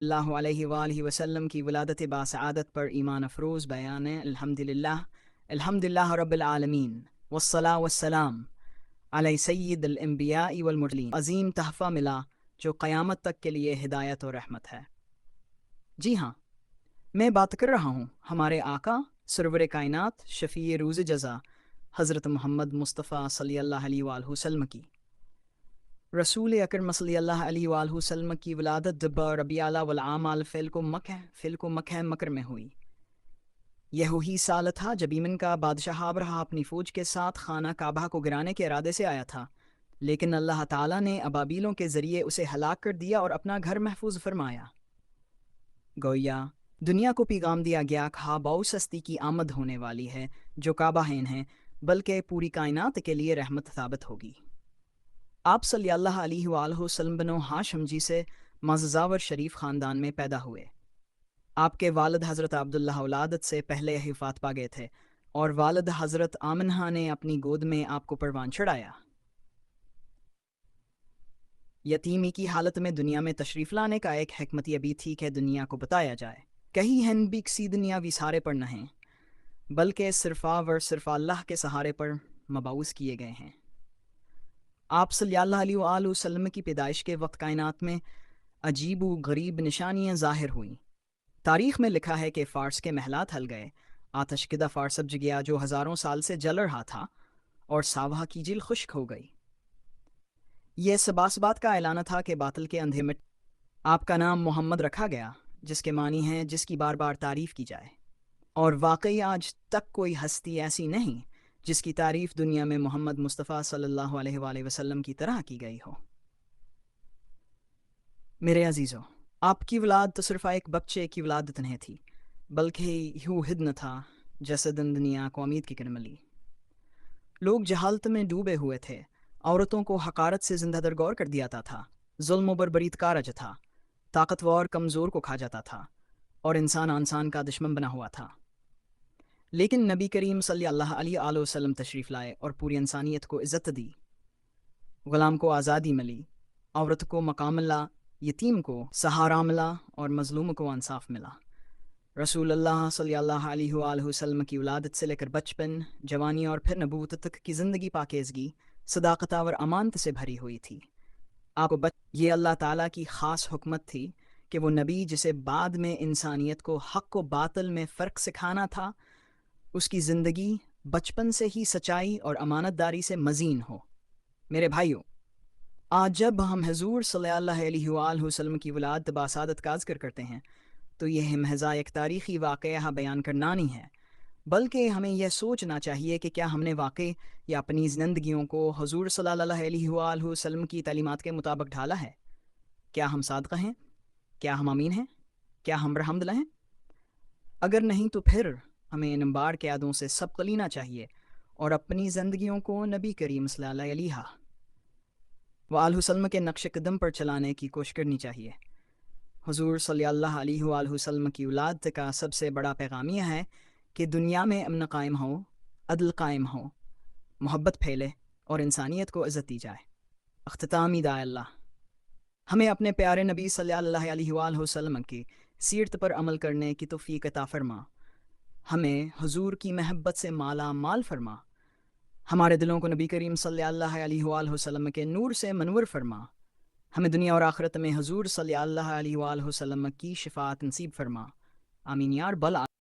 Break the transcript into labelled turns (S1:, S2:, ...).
S1: اللہ علیہ وآلہ وسلم کی ولادت باسعادت پر ایمان افروز بیان الحمدللہ رب العالمین والصلاة والسلام علی سید الانبیاء والمرسلین۔ عظیم تحفہ ملا جو قیامت تک کے لیے ہدایت و رحمت ہے۔ جی ہاں، میں بات کر رہا ہوں ہمارے آقا سرور کائنات شفیع روز جزا حضرت محمد مصطفیٰ صلی اللہ علیہ وآلہ وسلم کی۔ رسول اکرم صلی اللہ علیہ وآلہ وسلم کی ولادت ربیع الاول عام الفیل کو مکہ مکر میں ہوئی۔ یہ وہی سال تھا جب یمن کا بادشاہ ابرہہ اپنی فوج کے ساتھ خانہ کعبہ کو گرانے کے ارادے سے آیا تھا، لیکن اللہ تعالیٰ نے ابابیلوں کے ذریعے اسے ہلاک کر دیا اور اپنا گھر محفوظ فرمایا۔ گویا دنیا کو پیغام دیا گیا کہ بہت ہستی کی آمد ہونے والی ہے جو کعبہ ہین ہے، بلکہ پوری کائنات کے لیے رحمت ثابت ہوگی۔ آپ صلی اللہ علیہ وآلہ وسلم بنو ہاشم جی سے مزاور شریف خاندان میں پیدا ہوئے۔ آپ کے والد حضرت عبداللہ ولادت سے پہلے وفات پا گئے تھے اور والد حضرت آمنہ نے اپنی گود میں آپ کو پروان چڑھایا۔ یتیمی کی حالت میں دنیا میں تشریف لانے کا ایک حکمت یہ بھی تھی کہ دنیا کو بتایا جائے کہیں ہن بھی کسی دنیاوی سہارے پر نہیں، بلکہ صرف اللہ کے سہارے پر مبعوث کیے گئے ہیں۔ آپ صلی اللہ علیہ وآلہ وسلم کی پیدائش کے وقت کائنات میں عجیب و غریب نشانیاں ظاہر ہوئیں۔ تاریخ میں لکھا ہے کہ فارس کے محلات ہل گئے، آتش کدہ فارس سبج گیا جو ہزاروں سال سے جل رہا تھا، اور ساوہ کی جھیل خشک ہو گئی۔ یہ سباس بات کا اعلان تھا کہ باطل کے اندھے مٹ۔ آپ کا نام محمد رکھا گیا، جس کے معنی ہیں جس کی بار بار تعریف کی جائے، اور واقعی آج تک کوئی ہستی ایسی نہیں جس کی تعریف دنیا میں محمد مصطفیٰ صلی اللہ علیہ وآلہ وسلم کی طرح کی گئی ہو۔ میرے عزیزو، آپ کی ولادت تو صرف ایک بچے کی ولادت نہیں تھی، بلکہ یوں ہدن تھا جیسے دنیا کو امید کی کرن ملی۔ لوگ جہالت میں ڈوبے ہوئے تھے، عورتوں کو حقارت سے زندہ درگور کر دیا تھا، ظلم و بربریت کارج تھا، طاقتور کمزور کو کھا جاتا تھا، اور انسان کا دشمن بنا ہوا تھا۔ لیکن نبی کریم صلی اللہ علیہ وآلہ وسلم تشریف لائے اور پوری انسانیت کو عزت دی۔ غلام کو آزادی ملی، عورت کو مقام ملا، یتیم کو سہارا ملا، اور مظلوم کو انصاف ملا۔ رسول اللہ صلی اللہ علیہ وآلہ وسلم کی ولادت سے لے کر بچپن، جوانی اور پھر نبوت تک کی زندگی پاکیزگی، صداقت اور امانت سے بھری ہوئی تھی۔ آپ کو یہ اللہ تعالیٰ کی خاص حکمت تھی کہ وہ نبی جسے بعد میں انسانیت کو حق و باطل میں فرق سکھانا تھا، اس کی زندگی بچپن سے ہی سچائی اور امانت داری سے مزین ہو۔ میرے بھائیوں، آج جب ہم حضور صلی اللہ علیہ وآلہ وسلم کی ولادت باسعادت کا ذکر کرتے ہیں تو یہ محض ایک تاریخی واقعہ بیان کرنا نہیں ہے، بلکہ ہمیں یہ سوچنا چاہیے کہ کیا ہم نے واقعی یا اپنی زندگیوں کو حضور صلی اللہ علیہ وآلہ وسلم کی تعلیمات کے مطابق ڈھالا ہے؟ کیا ہم صادق ہیں؟ کیا ہم امین ہیں؟ کیا ہم رحمدلہ ہیں؟ اگر نہیں تو پھر ہمیں ان بار کے یادوں سے سبق لینا چاہیے اور اپنی زندگیوں کو نبی کریم صلی اللہ علیہ وآلہ وسلم کے نقش قدم پر چلانے کی کوشش کرنی چاہیے۔ حضور صلی اللہ علیہ وآلہ وسلم کی ولادت کا سب سے بڑا پیغام یہ ہے کہ دنیا میں امن قائم ہو، عدل قائم ہو، محبت پھیلے اور انسانیت کو عزت دی جائے۔ اختتامی دعا اللہ ہمیں اپنے پیارے نبی صلی اللہ علیہ وآلہ وسلم کی سیرت پر عمل کرنے کی توفیق عطا فرما، ہمیں حضور کی محبت سے مالا مال فرما، ہمارے دلوں کو نبی کریم صلی اللہ علیہ وآلہ وسلم کے نور سے منور فرما، ہمیں دنیا اور آخرت میں حضور صلی اللہ علیہ وآلہ وسلم کی شفاعت نصیب فرما۔ آمین یا رب العالمین۔